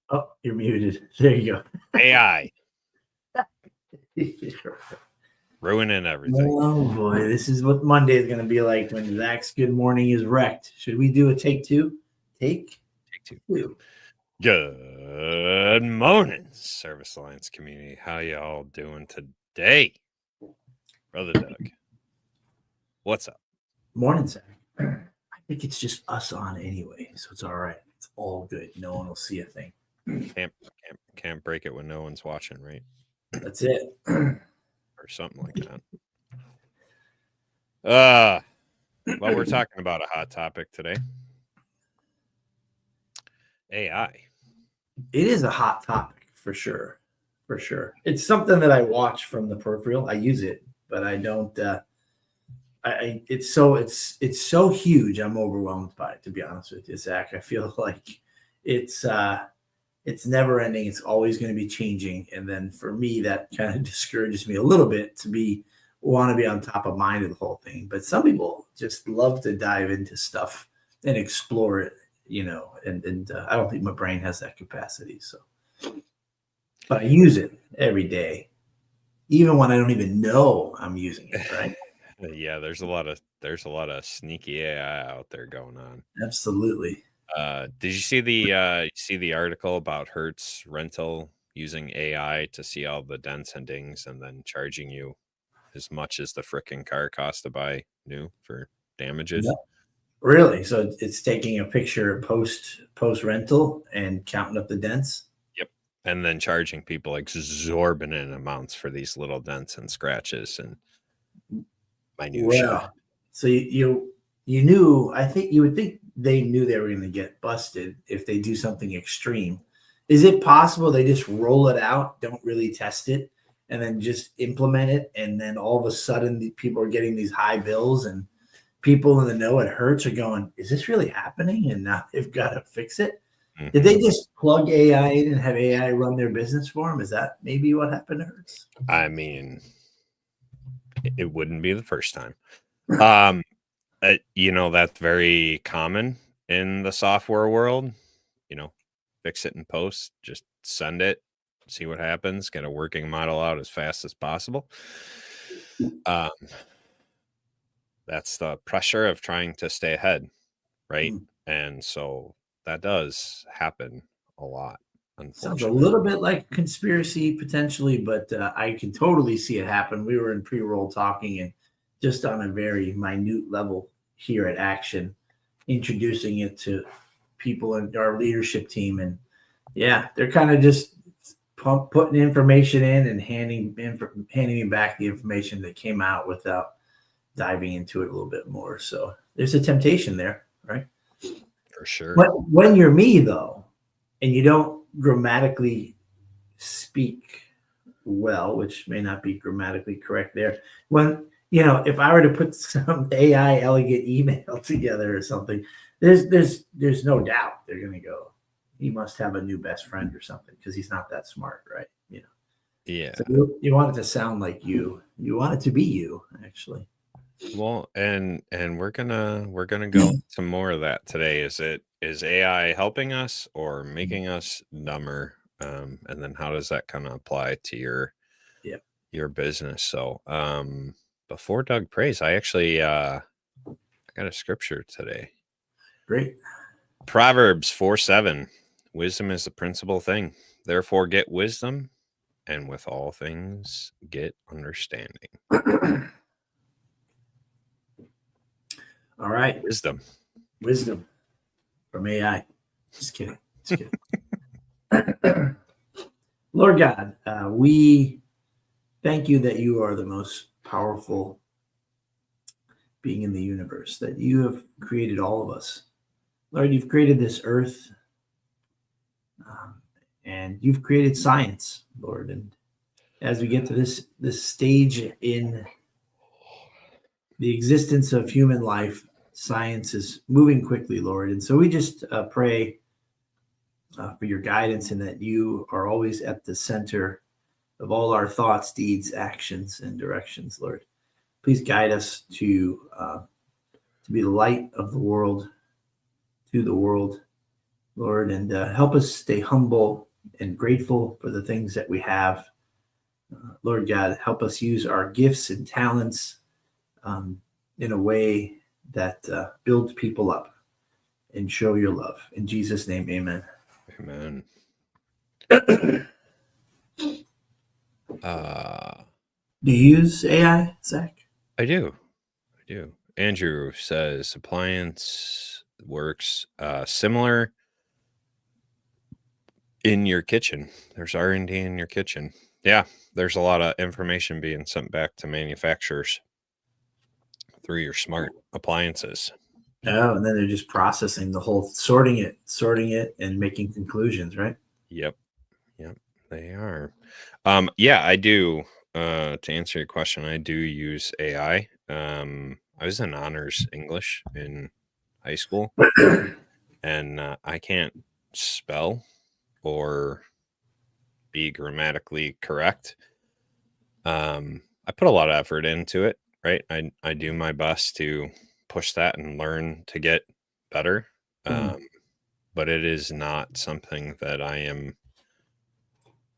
Oh, you're muted. There you AI go. ruining everything. Oh boy, this is what Monday is going to be like when Zach's good morning is wrecked. Should we do a take two? Take Take two. two. Good morning, Service Alliance community. How y'all doing today? Brother Doug, what's up? Morning, Zach. I think it's just us on anyway, so it's all right. It's all good. No one will see a thing. Can't break it when no one's watching, right? That's it. Or something like that. Well, we're talking about a hot topic today. AI. It is a hot topic for sure. For sure. It's something that I watch from the peripheral. I use it, but I don't it's so huge. I'm overwhelmed by it, to be honest with you, Zach. I feel like it's it's never ending. It's always going to be changing. And then for me, that kind of discourages me a little bit to be want to be on top of mind of the whole thing. But some people just love to dive into stuff and explore it, and I don't think my brain has that capacity. So, but I use it every day, even when I don't even know I'm using it. Right? Yeah, there's a lot of sneaky AI out there going on. Absolutely. Did you see the article about Hertz Rental using AI to see all the dents and dings and then charging you as much as the frickin' car cost to buy new for damages? No. Really? So it's taking a picture post rental and counting up the dents. Yep. And then charging people exorbitant amounts for these little dents and scratches and minutia. Well, so you knew. I think you would think they knew they were going to get busted if they do something extreme. Is it possible they just roll it out, don't really test it, and then just implement it, and then all of a sudden the people are getting these high bills, and people in the know it hurts are going, "Is this really happening?" And now they've got to fix it. Did they just plug AI in and have AI run their business for them? Is that maybe what happened to Hertz? I mean, it wouldn't be the first time. That's very common in the software world. Fix it in post, just send it, see what happens, get a working model out as fast as possible. That's the pressure of trying to stay ahead, right? And so that does happen a lot. Sounds a little bit like conspiracy potentially, but I can totally see it happen. We were in pre-roll talking and just on a very minute level here at Action, introducing it to people in our leadership team. And yeah, they're kind of just putting information in and handing me back the information that came out without diving into it a little bit more. So there's a temptation there, right? For sure. When you're me, though, and you don't grammatically speak well, which may not be grammatically correct there. When, if I were to put some AI elegant email together or something, there's no doubt they're going to go, he must have a new best friend or something because he's not that smart, right? Yeah. So you want it to sound like you want it to be you, actually. Well, and we're gonna go into more of that today. Is AI helping us or making us dumber? And then how does that kind of apply to your business? So before Doug prays, I actually I got a scripture today. Great. Proverbs 4:7. Wisdom is the principal thing. Therefore get wisdom, and with all things get understanding. All right. Wisdom from AI. Just kidding. Lord God, we thank you that you are the most powerful being in the universe, that you have created all of us. Lord, you've created this earth, and you've created science, Lord. And as we get to this stage in the existence of human life, science is moving quickly, Lord. And so we just pray for your guidance and that you are always at the center of all our thoughts, deeds, actions, and directions, Lord. Please guide us to be the light of the world, to the world, Lord, and help us stay humble and grateful for the things that we have. Lord God, help us use our gifts and talents in a way that builds people up and show your love. In Jesus' name, amen. Amen. Do you use AI, Zach? I do. Andrew says appliance works similar in your kitchen. There's R&D in your kitchen. Yeah, there's a lot of information being sent back to manufacturers through your smart appliances. Oh, and then they're just processing the whole, sorting it, and making conclusions, right? Yep, they are. Yeah, I do. To answer your question, I do use AI. I was in honors English in high school, and I can't spell or be grammatically correct. I put a lot of effort into it, right? I do my best to push that and learn to get better. But it is not something that I am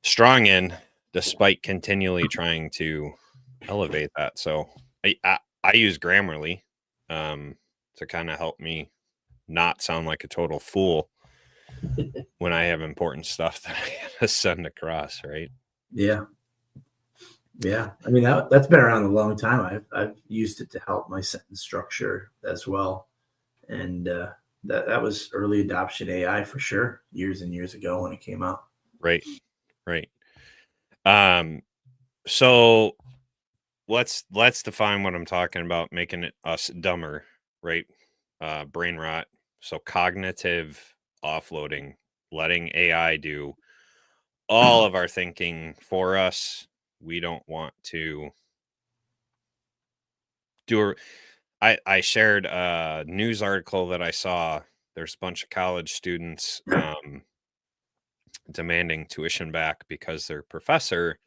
strong in, despite continually trying to elevate that. So I use Grammarly to kind of help me not sound like a total fool when I have important stuff that I gotta send across, right? Yeah. I mean, that's been around a long time. I've used it to help my sentence structure as well, and that was early adoption AI for sure, years and years ago when it came out. Right. So let's define what I'm talking about, making it us dumber, right? Brain rot. So cognitive offloading, letting AI do all of our thinking for us. We don't want to do. I shared a news article that I saw. There's a bunch of college students demanding tuition back because their professor,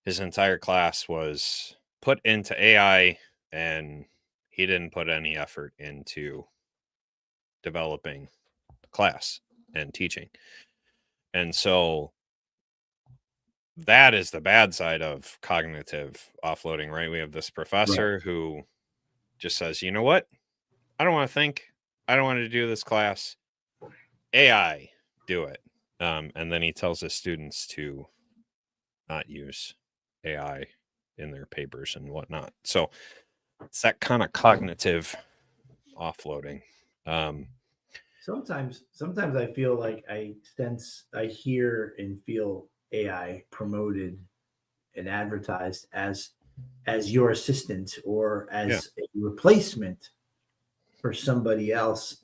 his entire class was put into AI, and he didn't put any effort into developing the class and teaching. And so that is the bad side of cognitive offloading, right? We have this professor who just says, you know what? I don't want to think. I don't want to do this class. AI, do it. And then he tells his students to not use AI in their papers and whatnot. So it's that kind of cognitive offloading. Sometimes I feel like I hear and feel AI promoted and advertised as your assistant or as a replacement for somebody else.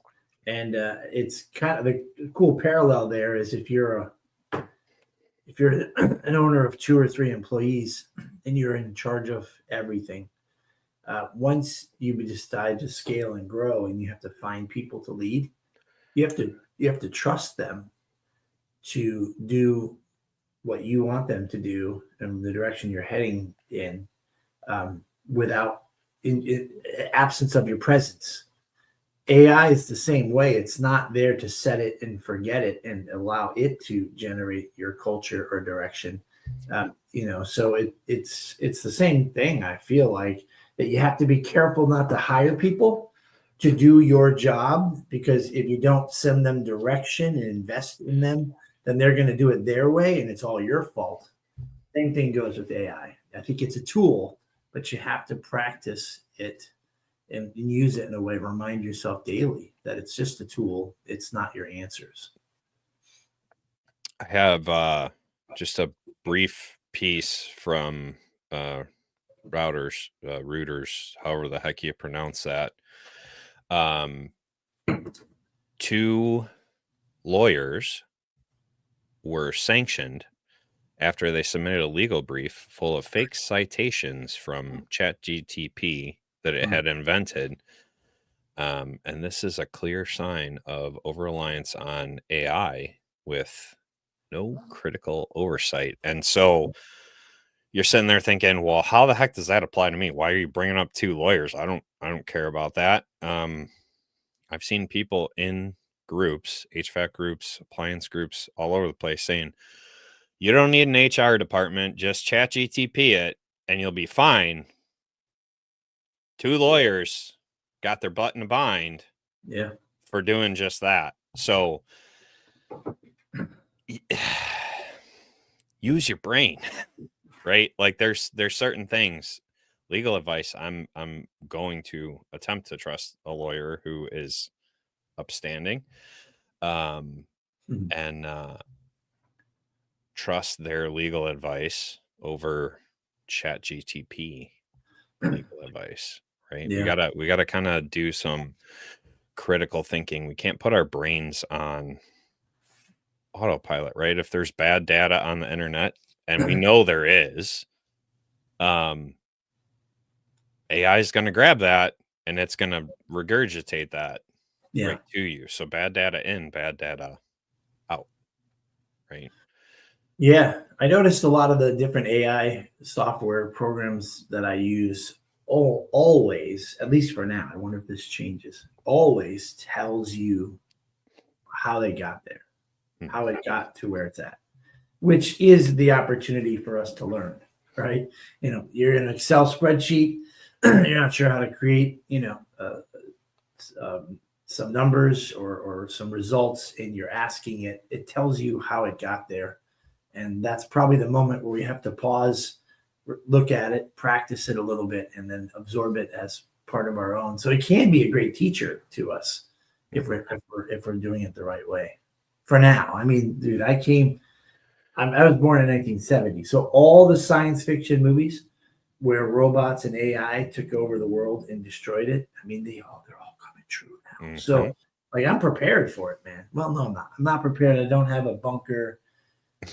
And it's kind of the cool parallel there is if you're an owner of 2 or 3 employees and you're in charge of everything, once you decide to scale and grow and you have to find people to lead, you have to trust them to do what you want them to do and the direction you're heading in, without in absence of your presence. AI is the same way. It's not there to set it and forget it and allow it to generate your culture or direction. So it's the same thing. I feel like that you have to be careful not to hire people to do your job, because if you don't send them direction and invest in them, then they're going to do it their way, and it's all your fault. Same thing goes with AI. I think it's a tool, but you have to practice it and use it in a way. Remind yourself daily that it's just a tool. It's not your answers. I have just a brief piece from Reuters, however the heck you pronounce that. 2 lawyers were sanctioned after they submitted a legal brief full of fake citations from ChatGPT that it had invented. And this is a clear sign of over-reliance on AI with no critical oversight. And so you're sitting there thinking, well, how the heck does that apply to me? Why are you bringing up 2 lawyers? I don't care about that. I've seen people in groups, HVAC groups, appliance groups, all over the place saying, you don't need an HR department, just chat GTP it and you'll be fine. 2 lawyers got their butt in a bind Yeah. for doing just that. So use your brain, right? Like there's certain things, legal advice. I'm going to attempt to trust a lawyer who is upstanding, and trust their legal advice over chat GTP legal advice, right? Yeah. We gotta kind of do some critical thinking. We can't put our brains on autopilot, right? If there's bad data on the internet, and we know there is, AI is going to grab that and it's going to regurgitate that right to you. So bad data in, bad data out, right? Yeah, I noticed a lot of the different AI software programs that I use always, at least for now, I wonder if this changes, always tells you how they got there, how it got to where it's at, which is the opportunity for us to learn, right? You know, you're in an Excel spreadsheet, you're not sure how to create, some numbers or some results, and you're asking it, it tells you how it got there. And that's probably the moment where we have to pause, look at it, practice it a little bit, and then absorb it as part of our own. So it can be a great teacher to us if we're doing it the right way. For now, I mean, dude, I was born in 1970, so all the science fiction movies where robots and AI took over the world and destroyed it, I mean, they're all coming true now. Mm-hmm. So, like, I'm prepared for it, man. Well, no, I'm not. I'm not prepared. I don't have a bunker.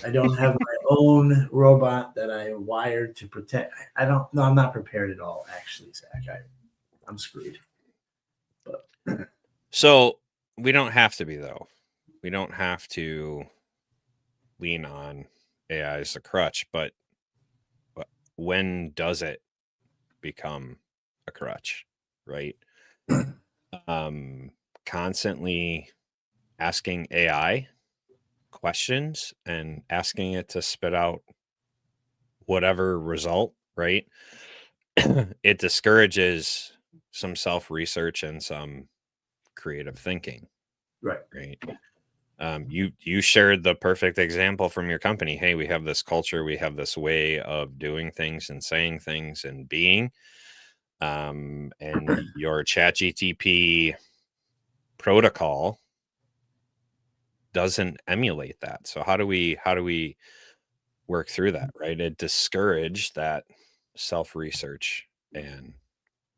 I don't have my own robot that I wired to protect. I'm not prepared at all, actually, Zach. I'm screwed. But so we don't have to be, though. We don't have to lean on AI as a crutch, but when does it become a crutch, right? Constantly asking AI questions and asking it to spit out whatever result, right? It discourages some self-research and some creative thinking. Right. You shared the perfect example from your company. Hey, we have this culture, we have this way of doing things and saying things and being, and your ChatGTP protocol doesn't emulate that. So how do we work through that, right? It discouraged that self-research and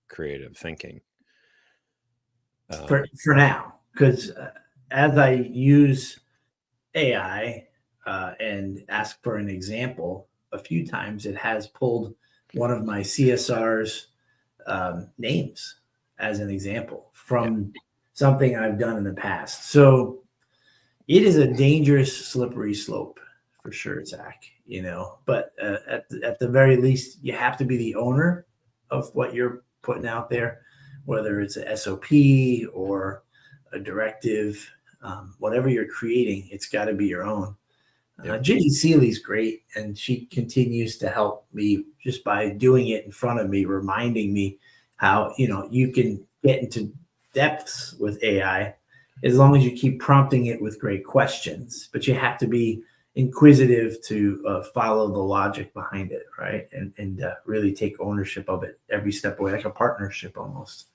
creative thinking for now, because as I use AI and ask for an example a few times, it has pulled one of my CSR's names as an example from something I've done in the past. So it is a dangerous, slippery slope for sure, Zach, but at the very least, you have to be the owner of what you're putting out there, whether it's a SOP or a directive, whatever you're creating, it's got to be your own. Ginny Seeley's great, and she continues to help me just by doing it in front of me, reminding me how, you can get into depths with AI as long as you keep prompting it with great questions, but you have to be inquisitive to follow the logic behind it, right? And really take ownership of it every step away, like a partnership almost.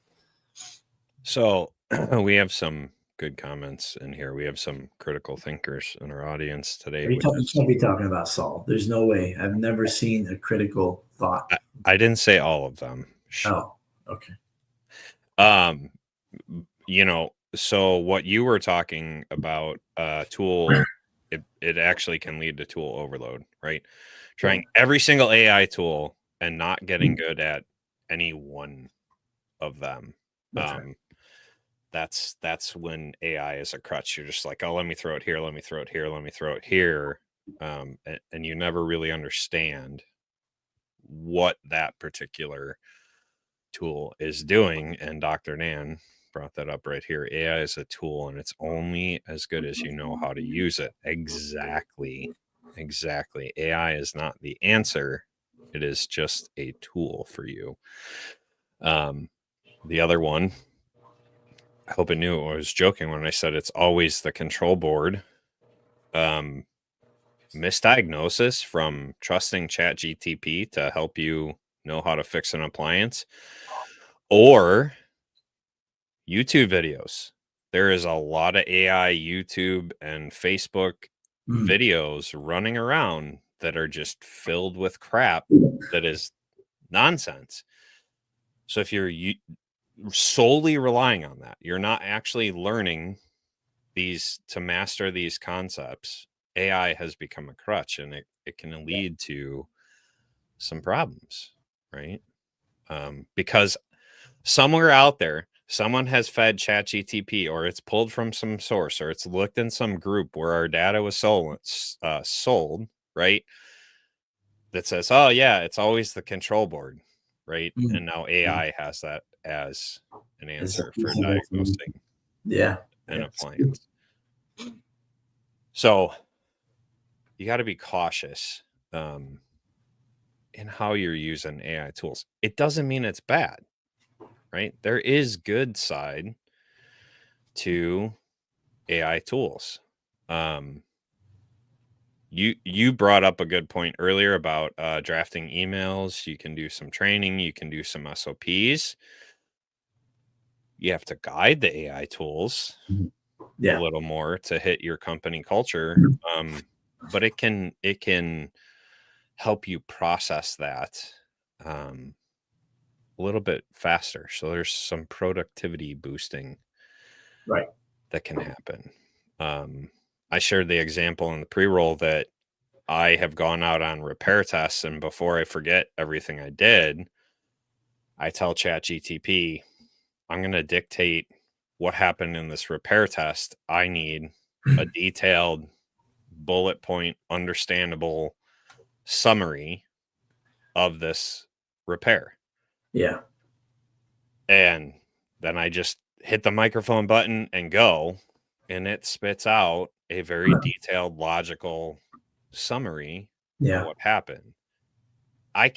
So we have some good comments in here. We have some critical thinkers in our audience today. You can't be talking about Saul. There's no way. I've never seen a critical thought. I didn't say all of them. Oh, okay. So what you were talking about, tool, it actually can lead to tool overload, right? Trying every single AI tool and not getting good at any one of them. That's when AI is a crutch. You're just like, oh, let me throw it here, let me throw it here, let me throw it here. And you never really understand what that particular tool is doing. And Dr. Nan brought that up right here. AI is a tool, and it's only as good as you know how to use it. Exactly. AI is not the answer. It is just a tool for you. The other one, I hope it knew I was joking when I said it's always the control board. Misdiagnosis from trusting ChatGTP to help you know how to fix an appliance, or YouTube videos. There is a lot of AI YouTube and Facebook videos running around that are just filled with crap that is nonsense. So if you're solely relying on that, you're not actually learning these to master these concepts. AI has become a crutch, and it can lead to some problems, right? Because somewhere out there, someone has fed ChatGTP, or it's pulled from some source, or it's looked in some group where our data was sold, right? That says, oh yeah, it's always the control board, right? And now AI has that as an answer for diagnosing an appliance. So you got to be cautious in how you're using AI tools. It doesn't mean it's bad, right? There is good side to AI tools. You brought up a good point earlier about drafting emails. You can do some training. You can do some SOPs. You have to guide the AI tools a little more to hit your company culture. But it can help you process that a little bit faster. So there's some productivity boosting that can happen. I shared the example in the pre-roll that I have gone out on repair tests, and before I forget everything I did, I tell ChatGTP, I'm going to dictate what happened in this repair test. I need a detailed bullet point, understandable summary of this repair. Yeah. And then I just hit the microphone button and go, and it spits out a very detailed, logical summary of what happened. I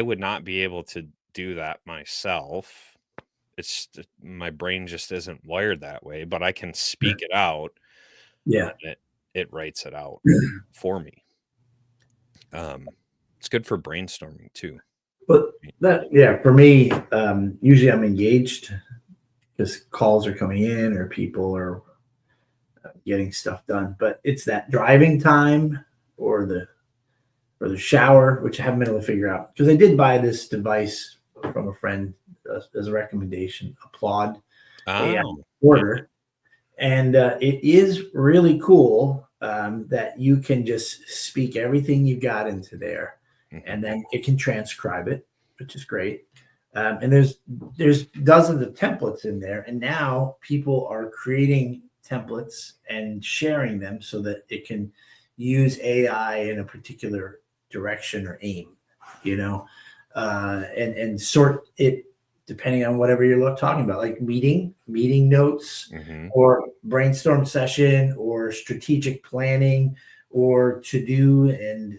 would not be able to do that myself. It's my brain just isn't wired that way, but I can speak it out. Yeah. And it writes it out for me. It's good for brainstorming too. But for me, usually I'm engaged because calls are coming in or people are getting stuff done. But it's that driving time or the shower, which I haven't been able to figure out, because I did buy this device from a friend as a recommendation, Applaud AI Order, and it is really cool that you can just speak everything you got into there, and then it can transcribe it, which is great. And there's dozens of templates in there, and now people are creating templates and sharing them so that it can use AI in a particular direction or aim, and sort it depending on whatever you're talking about, like meeting notes, or brainstorm session, or strategic planning, or to do and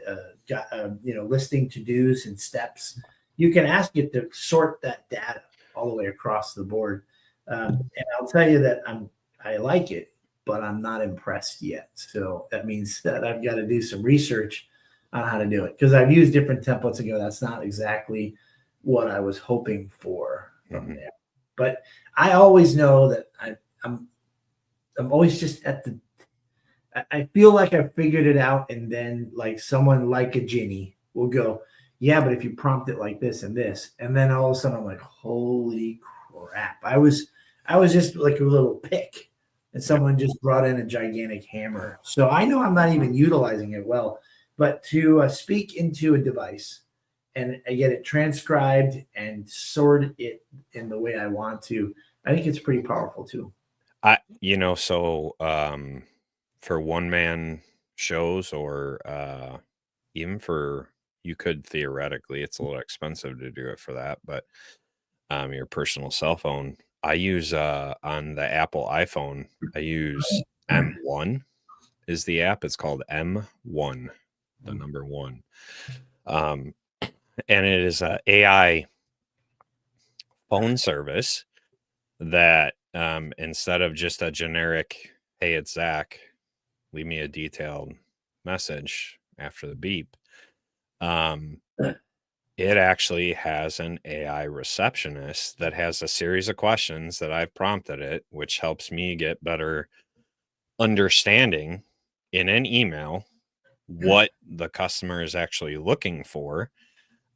listing to dos and steps. You can ask it to sort that data all the way across the board, and I'll tell you that I like it, but I'm not impressed yet. So that means that I've got to do some research on how to do it, because I've used different templates and go, that's not exactly what I was hoping for from there. But I always know that I'm always just I feel like I figured it out, and then like someone like a Ginny will go, yeah, but if you prompt it like this and this, and then all of a sudden I'm like, holy crap. I was just like a little pick, and someone just brought in a gigantic hammer. So I know I'm not even utilizing it well, but to speak into a device and I get it transcribed and sort it in the way I want to, I think it's pretty powerful too. For one-man shows, or even for, you could theoretically, it's a little expensive to do it for that, but your personal cell phone. I use on the Apple iPhone, I use M1 is the app. It's called M1, the number one. And it is a AI phone service that instead of just a generic, hey, it's Zach, leave me a detailed message after the beep. It actually has an AI receptionist that has a series of questions that I've prompted it, which helps me get better understanding in an email what the customer is actually looking for.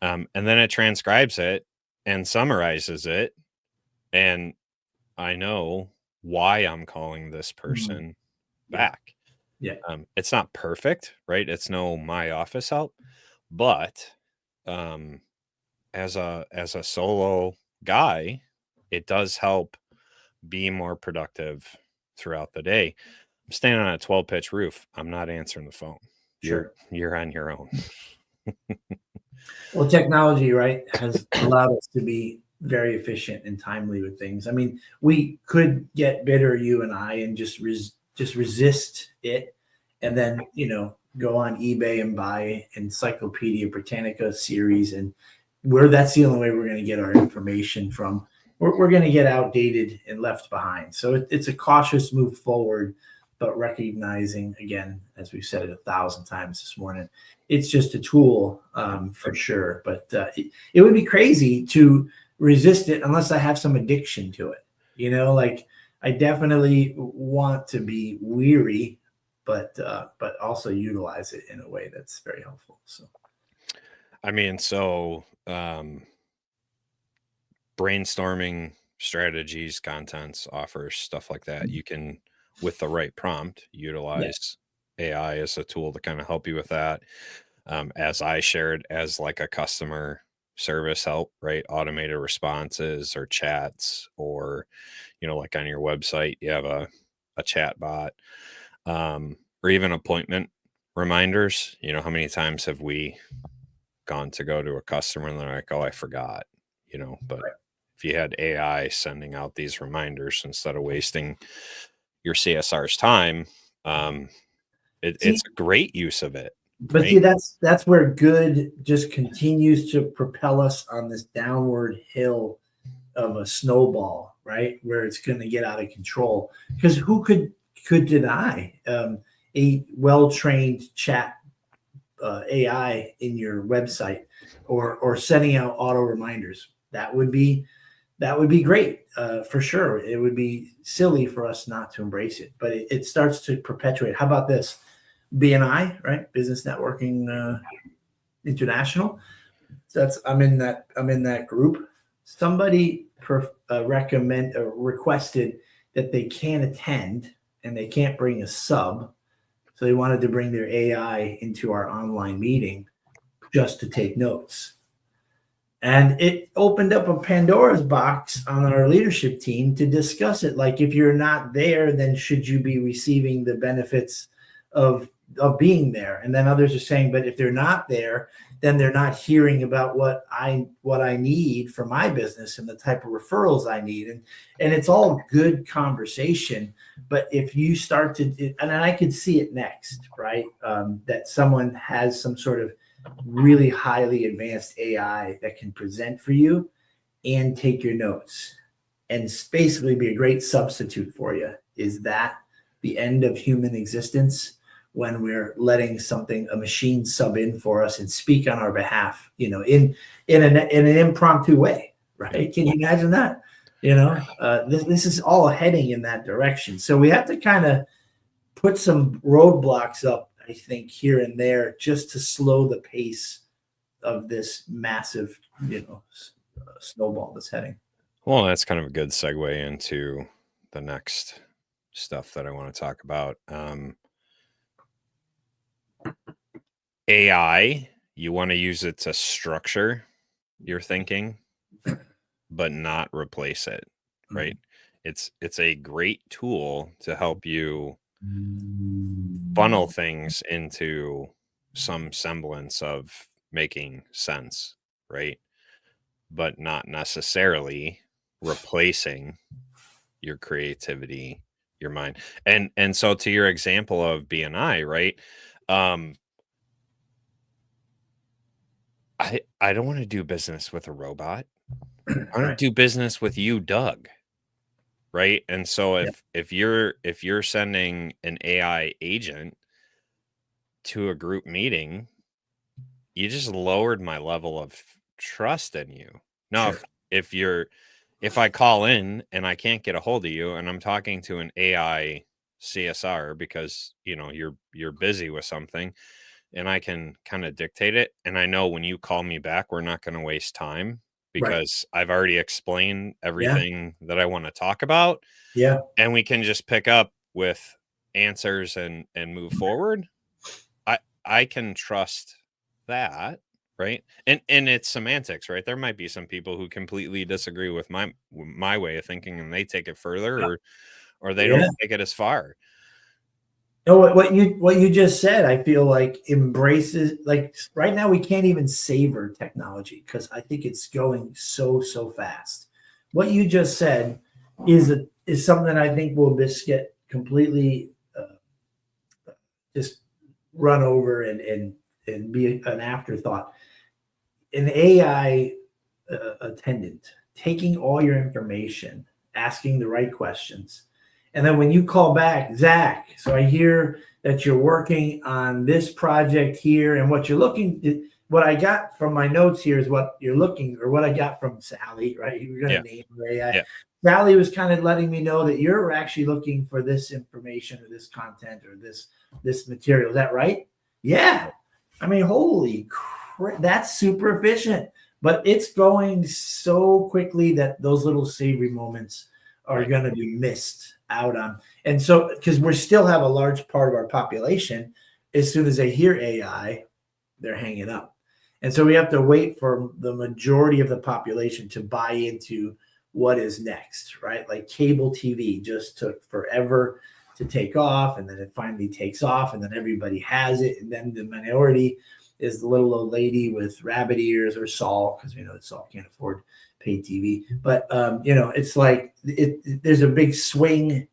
And then it transcribes it and summarizes it. And I know why I'm calling this person back. Yeah. It's not perfect, right? It's no my office help, but as a solo guy, it does help be more productive throughout the day. I'm standing on a 12 pitch roof. I'm not answering the phone. Sure. You're on your own. Well, technology, right, has allowed us to be very efficient and timely with things. I mean, we could get bitter, you and I, and just resist it, and then go on eBay and buy Encyclopedia Britannica series, and that's the only way we're going to get our information from. We're going to get outdated and left behind. So it's a cautious move forward, but recognizing, again, as we've said it 1,000 times this morning, it's just a tool for sure. But it would be crazy to resist it unless I have some addiction to it. Like I definitely want to be weary, but also utilize it in a way that's very helpful. So, I mean, brainstorming strategies, contents, offers, stuff like that. You can, with the right prompt, utilize AI as a tool to kind of help you with that. As I shared as like a customer service help, right? Automated responses or chats, or, like on your website, you have a chat bot, or even appointment reminders. How many times have we gone to go to a customer and they're like, oh, I forgot, but if you had AI sending out these reminders instead of wasting your CSR's time, it's a great use of it. But right? see, that's where good just continues to propel us on this downward hill of a snowball, right? Where it's going to get out of control. Because who could deny a well-trained chat AI in your website, or sending out auto reminders? That would be great for sure. It would be silly for us not to embrace it, but it starts to perpetuate. How about this? BNI, right? Business Networking International. So I'm in that group. Somebody requested that they can't attend and they can't bring a sub, so they wanted to bring their AI into our online meeting just to take notes. And it opened up a Pandora's box on our leadership team to discuss it. Like, if you're not there, then should you be receiving the benefits of being there? And then others are saying, but if they're not there, then they're not hearing about what I need for my business and the type of referrals I need. And it's all good conversation. But if you start to, and I could see it next, right? That someone has some sort of really highly advanced AI that can present for you and take your notes and basically be a great substitute for you. Is that the end of human existence, when we're letting a machine sub in for us and speak on our behalf, in an impromptu way, right? Can you imagine that? This is all heading in that direction. So we have to kind of put some roadblocks up, I think, here and there, just to slow the pace of this massive, snowball that's heading. Well, that's kind of a good segue into the next stuff that I want to talk about. AI, you want to use it to structure your thinking, but not replace it, right? It's a great tool to help you funnel things into some semblance of making sense, right? but not necessarily replacing your creativity, your mind. And so to your example of BNI, right? I don't want to do business with a robot. I want Right. to do business with you, Doug. Right. And so Yeah. if you're sending an AI agent to a group meeting, you just lowered my level of trust in you. Now, Sure. if I call in and I can't get a hold of you and I'm talking to an AI CSR because you're busy with something and I can kind of dictate it, and I know when you call me back, we're not going to waste time Right. because I've already explained Yeah. everything that I want to talk about, Yeah. and we can just pick up with answers and move forward. I can trust that, right? And it's semantics, right? There might be some people who completely disagree with my way of thinking and they take it further, or they don't Yeah. take it as far. No, what you just said, I feel like embraces, like right now we can't even savor technology because I think it's going so fast. What you just said is something that I think will just get completely just run over and be an afterthought. An AI attendant taking all your information, asking the right questions. And then when you call back, Zach, so I hear that you're working on this project here, and what I got from my notes here is what you're looking, or what I got from Sally, right? You're going Yeah. to name her AI. Yeah. Sally was kind of letting me know that you're actually looking for this information or this content or this material. Is that right? Yeah. I mean, holy crap, that's super efficient, but it's going so quickly that those little savory moments are Right. going to be missed out on. And so, because we still have a large part of our population, as soon as they hear AI, they're hanging up. And so we have to wait for the majority of the population to buy into what is next, right? Like cable TV just took forever to take off, and then it finally takes off, and then everybody has it, and then the minority is the little old lady with rabbit ears, or Saul, because we know that Saul can't afford pay TV. But it's like there's a big swing.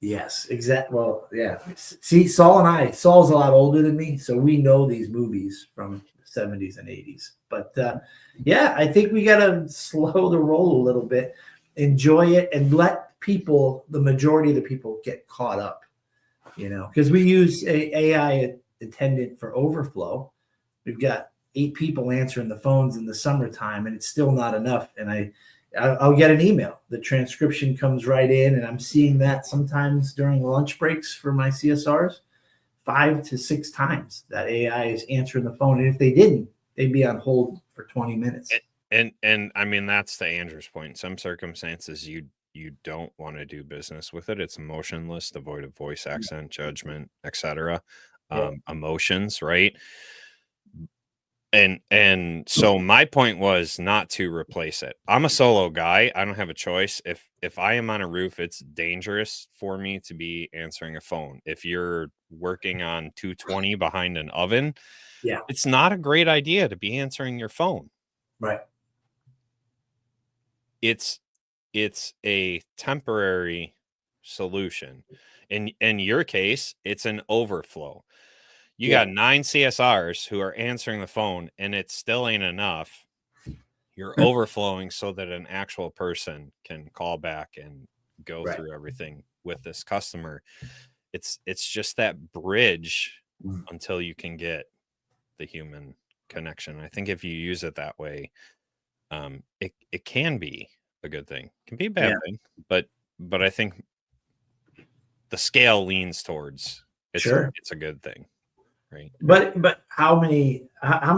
Yes, exactly. Well, yeah. See, Saul's a lot older than me, so we know these movies from the 70s and 80s. But yeah, I think we got to slow the roll a little bit, enjoy it, and let the majority of the people get caught up, because we use a AI attendant for overflow. We've got 8 people answering the phones in the summertime, and it's still not enough. And I'll get an email. The transcription comes right in, and I'm seeing that sometimes during lunch breaks for my CSRs, 5 to 6 times that AI is answering the phone. And if they didn't, they'd be on hold for 20 minutes. And I mean, that's to Andrew's point. In some circumstances, you don't want to do business with it. It's emotionless, devoid of voice, accent, judgment, etc. Emotions, right? And so my point was not to replace it. I'm a solo guy. I don't have a choice. If I am on a roof, it's dangerous for me to be answering a phone. If you're working on 220 behind an oven, Yeah. it's not a great idea to be answering your phone. Right. It's a temporary solution. In your case, it's an overflow. You got 9 CSRs who are answering the phone, and it still ain't enough. You're overflowing so that an actual person can call back and go Right. through everything with this customer. It's just that bridge until you can get the human connection. I think if you use it that way, it can be a good thing. It can be a bad Yeah. thing, but I think the scale leans towards Sure. it's a good thing, right? But how many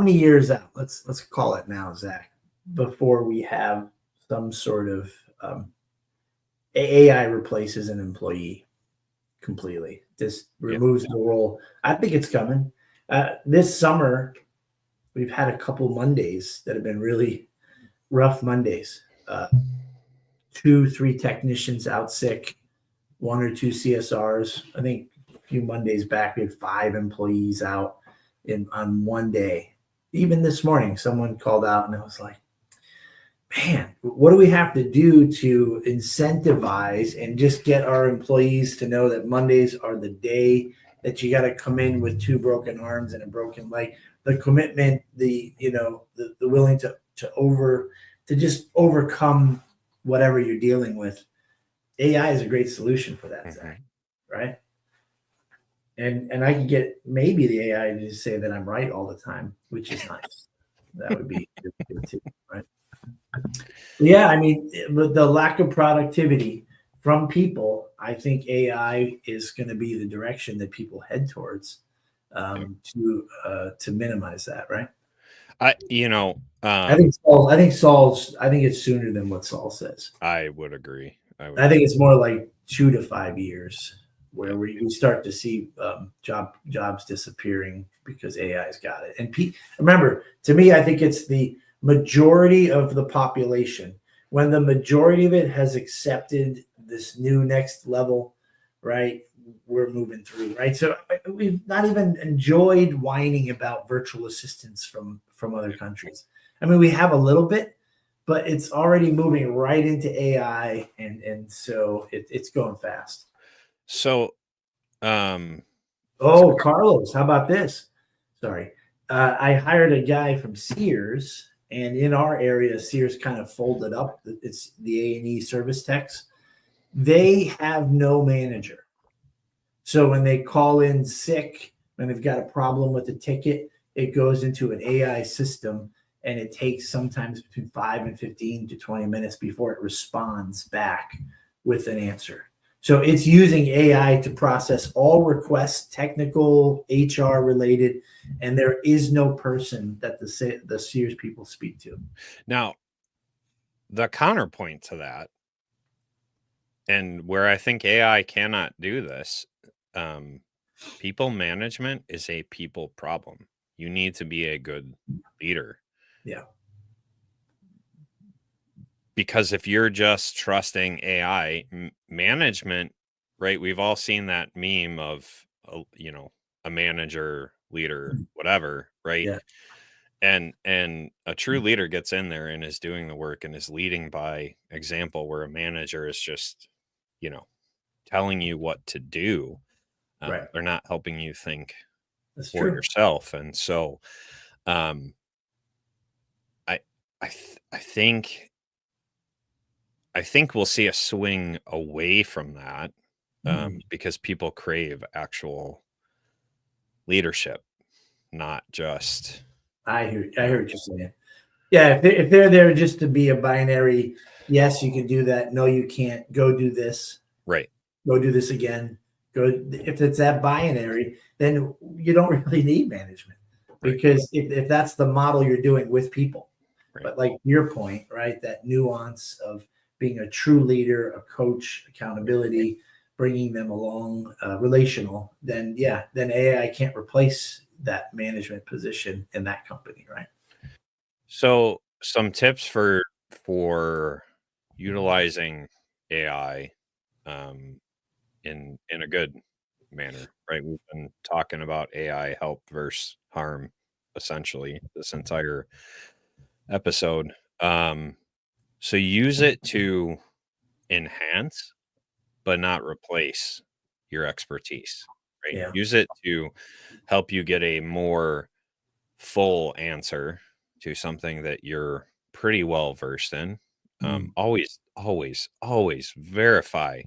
years out? Let's call it now, Zach, before we have some sort of AI replaces an employee completely. Just removes the role. I think it's coming. This summer, we've had a couple Mondays that have been really rough Mondays. 2, 3 technicians out sick, 1 or 2 CSRs. I think a few Mondays back, we had 5 employees out on one day. Even this morning, someone called out and I was like, man, what do we have to do to incentivize and just get our employees to know that Mondays are the day that you got to come in with two broken arms and a broken leg? The commitment, the willing to just overcome whatever you're dealing with. AI is a great solution for that, Zach, right? And I can get maybe the AI to just say that I'm right all the time, which is nice. That would be good too, right? Yeah, I mean, with the lack of productivity from people, I think AI is going to be the direction that people head towards to minimize that, right? I think it's sooner than what Saul says. I would agree. I think it's more like 2 to 5 years where we start to see jobs disappearing because AI's got it. And remember, to me, I think it's the majority of the population. When the majority of it has accepted this new next level, right, we're moving through, right? So we've not even enjoyed whining about virtual assistants from other countries. I mean, we have a little bit, but it's already moving right into AI, and so it's going fast. So, Carlos, how about this? Sorry. I hired a guy from Sears, and in our area, Sears kind of folded up. It's the A&E service techs. They have no manager. So when they call in sick, when they've got a problem with the ticket, it goes into an AI system, and it takes sometimes between 5 and 15 to 20 minutes before it responds back with an answer. So it's using AI to process all requests, technical, HR related, and there is no person that the Sears people speak to. Now, the counterpoint to that, and where I think AI cannot do this, people management is a people problem. You need to be a good leader. Yeah. Because if you're just trusting AI management, right? We've all seen that meme of, a manager, leader, whatever, right? Yeah. And a true leader gets in there and is doing the work and is leading by example, where a manager is just, telling you what to do. Right. They're not helping you think That's for true. yourself. And so, I think we'll see a swing away from that, because people crave actual leadership, not just. I hear what you're saying. Yeah, if they're there just to be a binary, yes, you can do that. No, you can't. Go do this. Right. Go do this again. If it's that binary, then you don't really need management, because if that's the model you're doing with people. Right. But like your point, right, that nuance of being a true leader, a coach, accountability, bringing them along, relational, then AI can't replace that management position in that company, right? So some tips for utilizing AI in a good manner, right? We've been talking about AI help versus harm essentially this entire episode. So use it to enhance but not replace your expertise, right? Yeah. Use it to help you get a more full answer to something that you're pretty well versed in. Always verify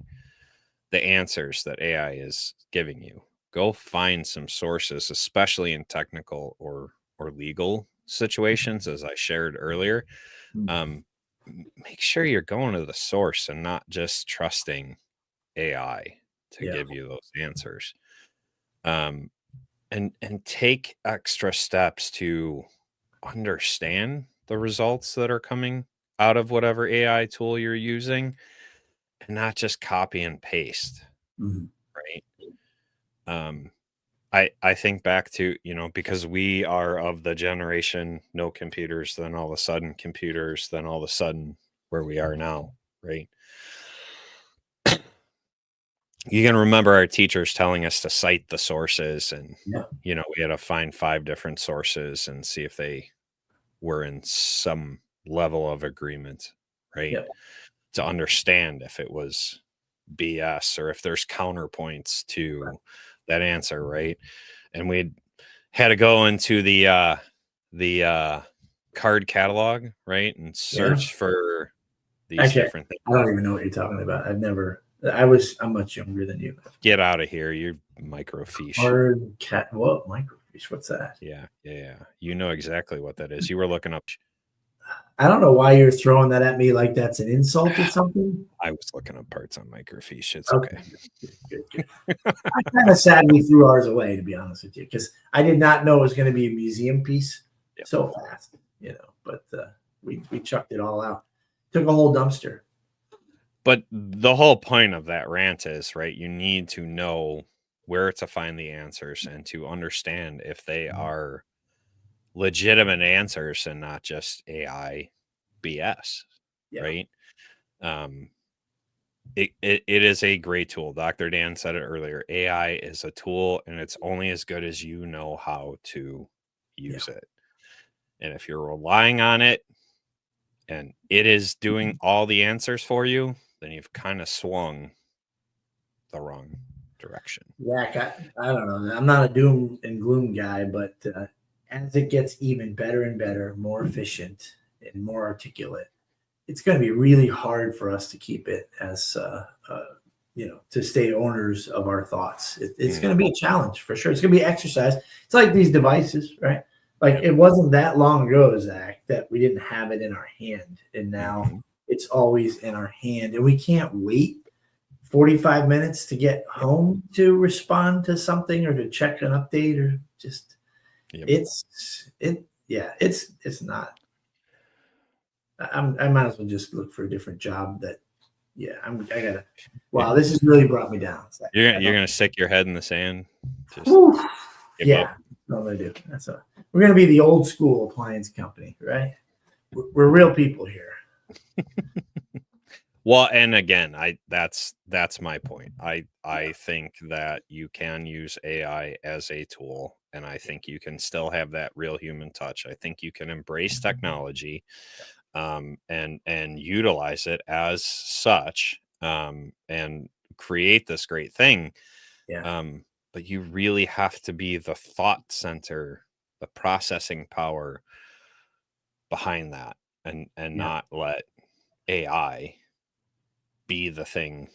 the answers that AI is giving you. Go find some sources, especially in technical or legal situations, as I shared earlier. Make sure you're going to the source and not just trusting AI to give you those answers. And take extra steps to understand the results that are coming out of whatever AI tool you're using, and not just copy and paste. Right. I think back to, because we are of the generation, no computers, then all of a sudden computers, then all of a sudden where we are now, right? You can remember our teachers telling us to cite the sources, and, we had to find 5 different sources and see if they were in some level of agreement, right? Yep. To understand if it was BS or if there's counterpoints to that answer, right? And we had to go into the card catalog, right, and search for these Actually, different things. I don't even know what you're talking about. I'm much younger than you. Get out of here, you microfiche. Hard cat. What microfiche? What's that? Yeah. You know exactly what that is. You were looking up. I don't know why you're throwing that at me like that's an insult or something. I was looking up parts on microfiche. It's okay. Good. I kind of sadly threw ours away, to be honest with you, because I did not know it was going to be a museum piece so fast, but we chucked it all out. Took a whole dumpster. But the whole point of that rant is, right, you need to know where to find the answers and to understand if they are legitimate answers and not just AI BS, right? It is a great tool. Dr. Dan said it earlier. AI is a tool, and it's only as good as you know how to use it. And if you're relying on it and it is doing all the answers for you, then you've kind of swung the wrong direction. Yeah, I don't know. I'm not a doom and gloom guy, but as it gets even better and better, more efficient and more articulate, it's going to be really hard for us to keep it as, to stay owners of our thoughts. It's going to be a challenge for sure. It's going to be exercise. It's like these devices, right? Like it wasn't that long ago, Zach, that we didn't have it in our hand. And now it's always in our hand. And we can't wait 45 minutes to get home to respond to something or to check an update or just it's not. I might as well just look for a different job wow, this has really brought me down. You're gonna stick your head in the sand. Yeah, that's what I'm gonna do. We're gonna be the old school appliance company, right? We're real people here. Well, and again, that's my point. I think that you can use AI as a tool, and I think you can still have that real human touch. I think you can embrace technology, and utilize it as such, and create this great thing. But you really have to be the thought center, the processing power behind that, and not let AI be the thing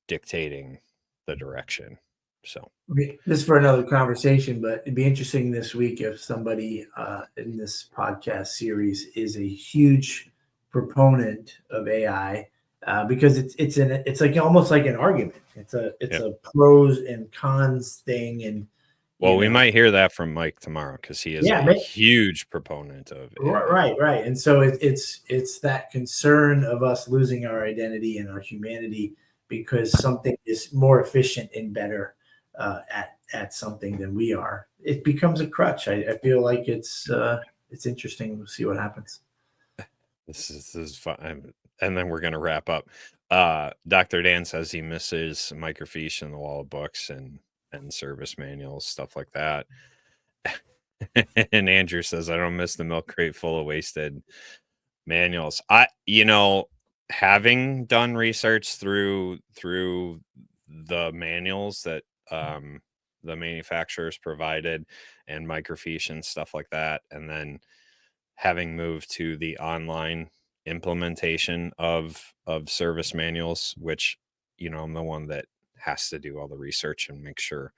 dictating the direction. So this is for another conversation, but it'd be interesting this week if somebody in this podcast series is a huge proponent of AI, because it's like almost like an argument. It's a pros and cons thing, and we might hear that from Mike tomorrow because he is a huge proponent of AI. Right. And so it's that concern of us losing our identity and our humanity because something is more efficient and better at something than we are. It becomes a crutch. I feel like it's interesting. We'll see what happens. This is fun, and then we're gonna wrap up. Dr. Dan says he misses microfiche and the wall of books and service manuals, stuff like that. And Andrew says, I don't miss the milk crate full of wasted manuals. Having done research through the manuals that the manufacturers provided and microfiche and stuff like that, and then having moved to the online implementation of service manuals, which I'm the one that has to do all the research and make sure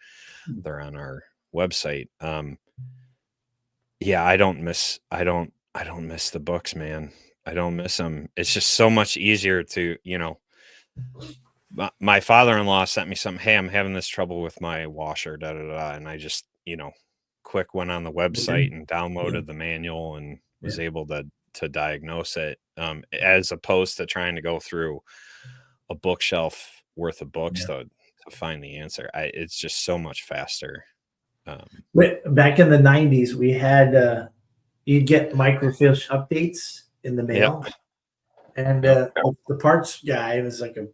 they're on our website. I don't miss the books, man. I don't miss them. It's just so much easier to, my father-in-law sent me something. Hey, I'm having this trouble with my washer, and I just, quick went on the website and downloaded the manual and was able to diagnose it, as opposed to trying to go through a bookshelf worth of books to find the answer. It's just so much faster. Back in the 90s, we had you'd get microfiche updates in the mail, and the parts guy was like a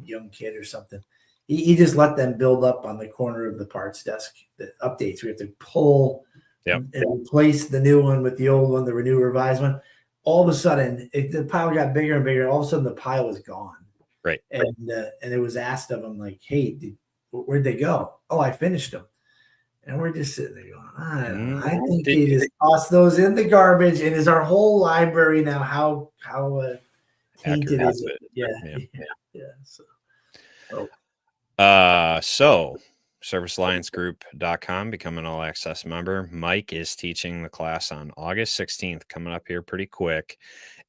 young kid or something. He just let them build up on the corner of the parts desk. The updates we have to pull and replace the new one with the old one, the renew revised one. all of a sudden the pile got bigger and bigger. All of a sudden the pile was gone. Right. And it was asked of them like, hey, where'd they go? Oh, I finished them. And we're just sitting there going, I think he just tossed those in the garbage. And is our whole library now how tainted is it? Yeah. So servicealliancegroup.com, become an all access member. Mike is teaching the class on August 16th, coming up here pretty quick.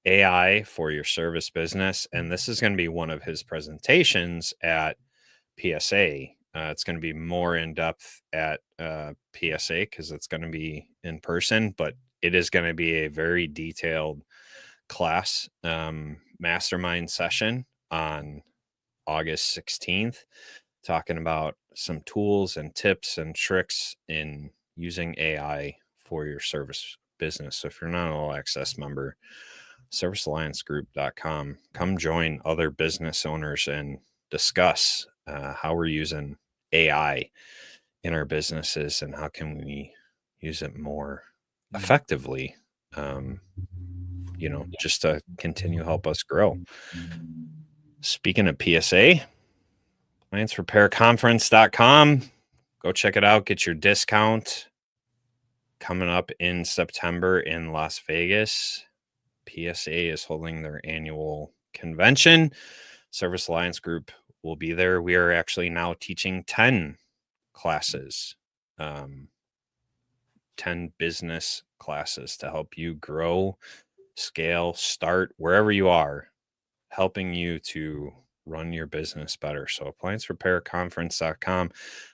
AI for your service business. And this is going to be one of his presentations at PSA. It's going to be more in depth at PSA because it's going to be in person, but it is going to be a very detailed class mastermind session on August 16th, talking about some tools and tips and tricks in using AI for your service business. So if you're not an all access member, servicealliancegroup.com, come join other business owners and discuss how we're using AI in our businesses and how can we use it more effectively, just to continue to help us grow. Speaking of PSA, appliancerepairconference.com, go check it out, get your discount. Coming up in September in Las Vegas, PSA is holding their annual convention. Service Alliance Group will be there. We are actually now teaching 10 classes, 10 business classes to help you grow, scale, start wherever you are, helping you to run your business better. So appliancerepairconference.com,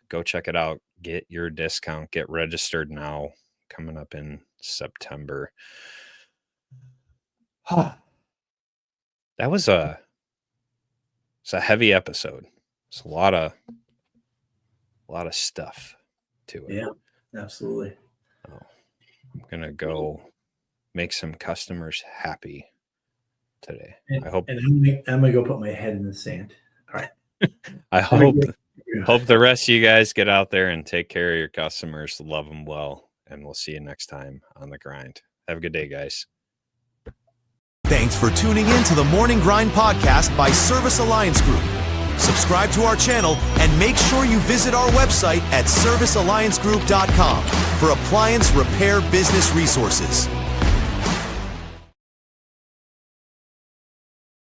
go check it out, get your discount, get registered now, coming up in September. That was it's a heavy episode. It's a lot of stuff to it. Yeah, absolutely. I'm gonna go make some customers happy today. And, I hope. And I'm gonna go put my head in the sand. All right. I hope the rest of you guys get out there and take care of your customers, love them well, and we'll see you next time on The Grind. Have a good day, guys. Thanks for tuning in to the Morning Grind podcast by Service Alliance Group. Subscribe to our channel and make sure you visit our website at servicealliancegroup.com for appliance repair business resources.